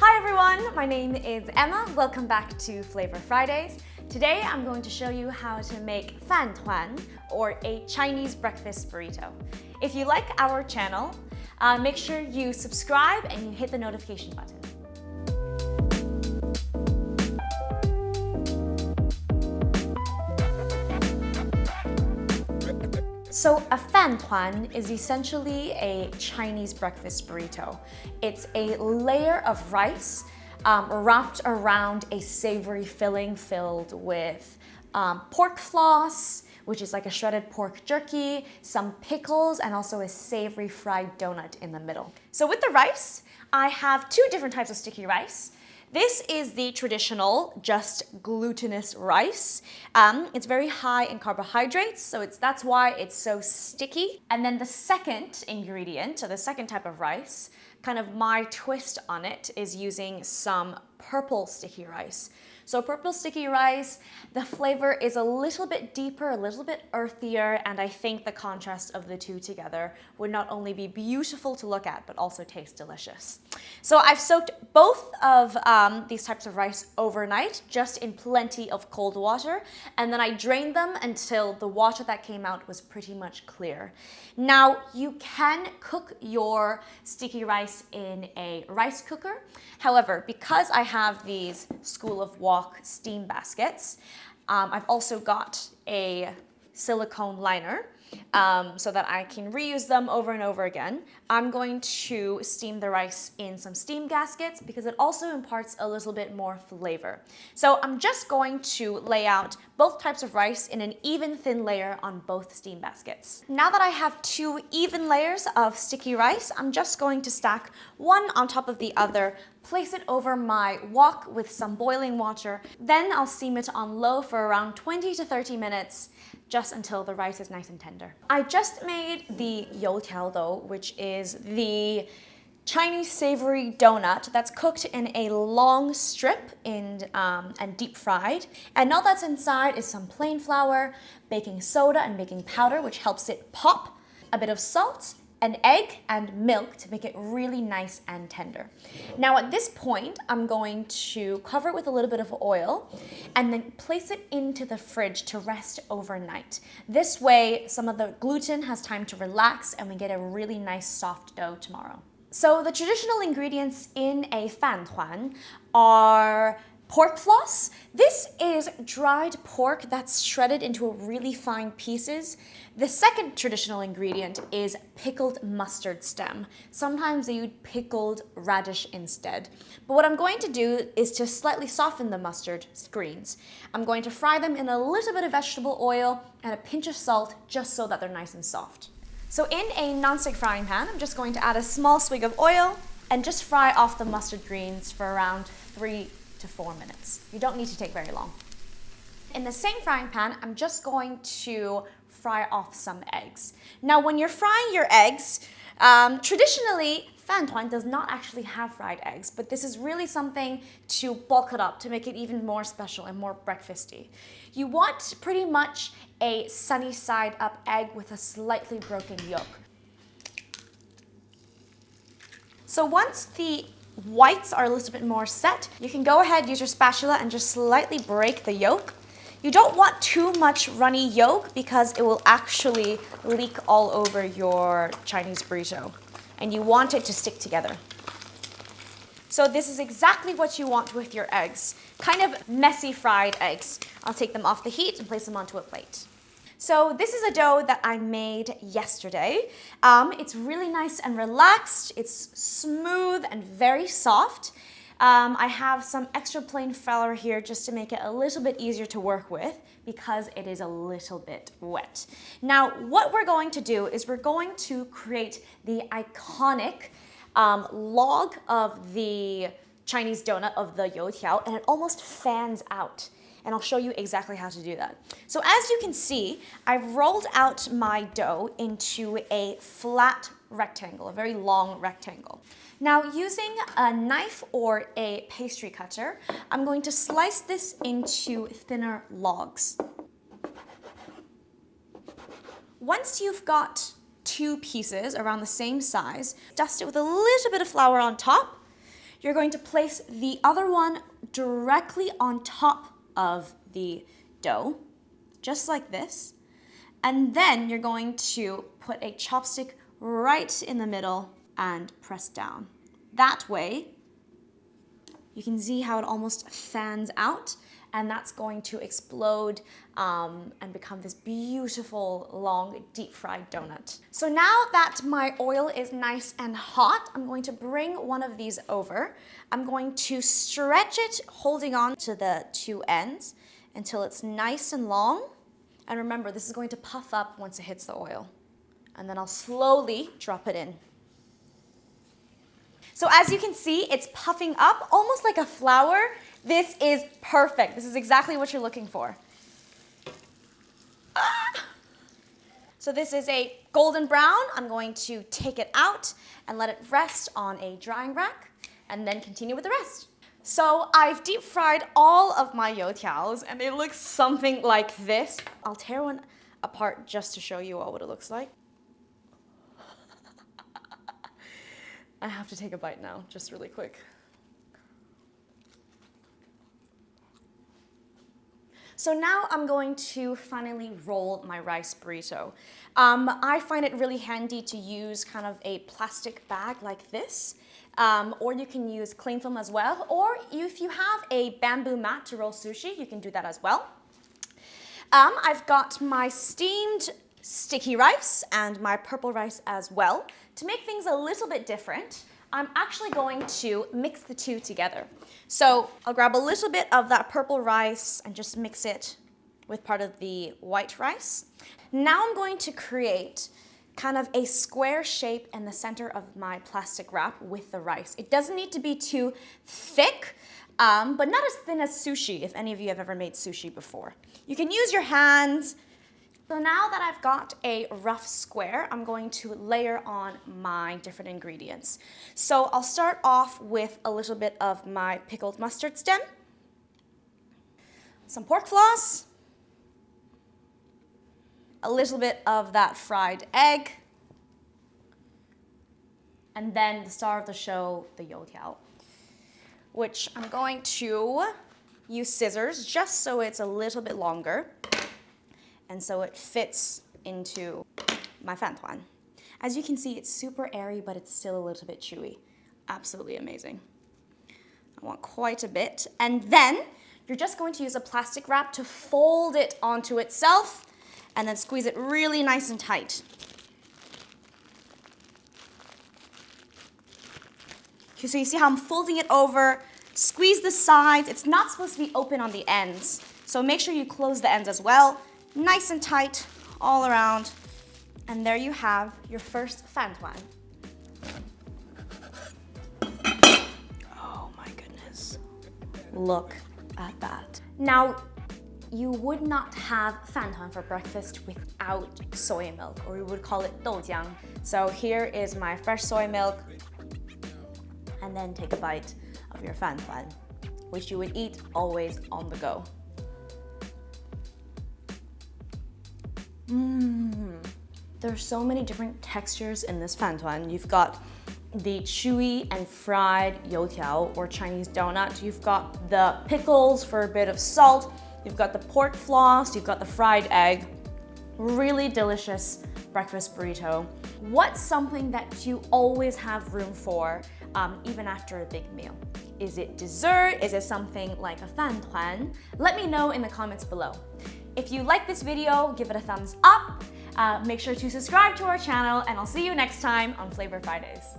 Hi everyone, my name is Emma. Welcome back to Flavour Fridays. Today I'm going to show you how to make fan tuan, or a Chinese breakfast burrito. If you like our channel, make sure you subscribe and you hit the notification button. So a fan tuan is essentially a Chinese breakfast burrito. It's a layer of rice wrapped around a savory filling filled with pork floss, which is like a shredded pork jerky, some pickles, and also a savory fried donut in the middle. So with the rice, I have two different types of sticky rice. This is the traditional, just glutinous rice. It's very high in carbohydrates, so that's why it's so sticky. And then the second ingredient, or the second type of rice, kind of my twist on it, is using some purple sticky rice. So purple sticky rice, the flavor is a little bit deeper, a little bit earthier, and I think the contrast of the two together would not only be beautiful to look at, but also taste delicious. So I've soaked both of these types of rice overnight, just in plenty of cold water, and then I drained them until the water that came out was pretty much clear. Now, you can cook your sticky rice in a rice cooker. However, because I have these School of Wok steam baskets, I've also got a silicone liner so that I can reuse them over and over again. I'm going to steam the rice in some steam gaskets because it also imparts a little bit more flavor. So I'm just going to lay out both types of rice in an even thin layer on both steam baskets. Now that I have two even layers of sticky rice, I'm just going to stack one on top of the other, place it over my wok with some boiling water, then I'll steam it on low for around 20 to 30 minutes, just until the rice is nice and tender. I just made the youtiao dough, which is the Chinese savory donut that's cooked in a long strip and deep fried. And all that's inside is some plain flour, baking soda and baking powder, which helps it pop, a bit of salt, an egg, and milk to make it really nice and tender. Now at this point, I'm going to cover it with a little bit of oil and then place it into the fridge to rest overnight. This way, some of the gluten has time to relax and we get a really nice soft dough tomorrow. So the traditional ingredients in a fan tuan are pork floss. This is dried pork that's shredded into really fine pieces. The second traditional ingredient is pickled mustard stem. Sometimes they use pickled radish instead. But what I'm going to do is to slightly soften the mustard greens. I'm going to fry them in a little bit of vegetable oil and a pinch of salt just so that they're nice and soft. So in a nonstick frying pan, I'm just going to add a small swig of oil and just fry off the mustard greens for around 3 to 4 minutes. You don't need to take very long. In the same frying pan, I'm just going to fry off some eggs. Now, when you're frying your eggs, traditionally, fan tuan does not actually have fried eggs, but this is really something to bulk it up, to make it even more special and more breakfasty. You want pretty much a sunny side up egg with a slightly broken yolk. So once the whites are a little bit more set, you can go ahead, use your spatula and just slightly break the yolk. You don't want too much runny yolk because it will actually leak all over your Chinese burrito, and you want it to stick together. So this is exactly what you want with your eggs. Kind of messy fried eggs. I'll take them off the heat and place them onto a plate. So this is a dough that I made yesterday. It's really nice and relaxed. It's smooth and very soft. I have some extra plain flour here just to make it a little bit easier to work with because it is a little bit wet. Now, what we're going to do is we're going to create the iconic log of the Chinese donut of the youtiao, and it almost fans out. And I'll show you exactly how to do that. So as you can see, I've rolled out my dough into a flat rectangle, a very long rectangle. Now, using a knife or a pastry cutter, I'm going to slice this into thinner logs. Once you've got two pieces around the same size, dust it with a little bit of flour on top. You're going to place the other one directly on top of the dough, just like this. And then you're going to put a chopstick right in the middle and press down. That way, you can see how it almost fans out, and that's going to explode and become this beautiful, long, deep-fried donut. So now that my oil is nice and hot, I'm going to bring one of these over. I'm going to stretch it, holding on to the two ends until it's nice and long. And remember, this is going to puff up once it hits the oil. And then I'll slowly drop it in. So as you can see, it's puffing up almost like a flower. This is perfect. This is exactly what you're looking for. Ah! So this is a golden brown. I'm going to take it out and let it rest on a drying rack and then continue with the rest. So I've deep fried all of my youtiaos and they look something like this. I'll tear one apart just to show you all what it looks like. I have to take a bite now, just really quick. So now I'm going to finally roll my rice burrito. I find it really handy to use kind of a plastic bag like this, or you can use cling film as well, or if you have a bamboo mat to roll sushi, you can do that as well. I've got my steamed sticky rice and my purple rice as well. To make things a little bit different, I'm actually going to mix the two together. So I'll grab a little bit of that purple rice and just mix it with part of the white rice. Now I'm going to create kind of a square shape in the center of my plastic wrap with the rice. It doesn't need to be too thick, but not as thin as sushi, if any of you have ever made sushi before. You can use your hands. So now that I've got a rough square, I'm going to layer on my different ingredients. So I'll start off with a little bit of my pickled mustard stem, some pork floss, a little bit of that fried egg, and then the star of the show, the youtiao, which I'm going to use scissors just so it's a little bit longer. And so it fits into my Tuan. As you can see, it's super airy, but it's still a little bit chewy. Absolutely amazing. I want quite a bit. And then you're just going to use a plastic wrap to fold it onto itself and then squeeze it really nice and tight. Okay, so you see how I'm folding it over, squeeze the sides. It's not supposed to be open on the ends, so make sure you close the ends as well. Nice and tight all around. And there you have your first Tuan. Oh my goodness. Look at that. Now, you would not have Tuan for breakfast without soy milk, or we would call it doujiang. So here is my fresh soy milk. And then take a bite of your Tuan, which you would eat always on the go. There's so many different textures in this Tuan. You've got the chewy and fried youtiao or Chinese donut. You've got the pickles for a bit of salt. You've got the pork floss. You've got the fried egg. Really delicious breakfast burrito. What's something that you always have room for, even after a big meal? Is it dessert? Is it something like a Tuan? Let me know in the comments below. If you like this video, give it a thumbs up. Make sure to subscribe to our channel, and I'll see you next time on Flavour Fridays.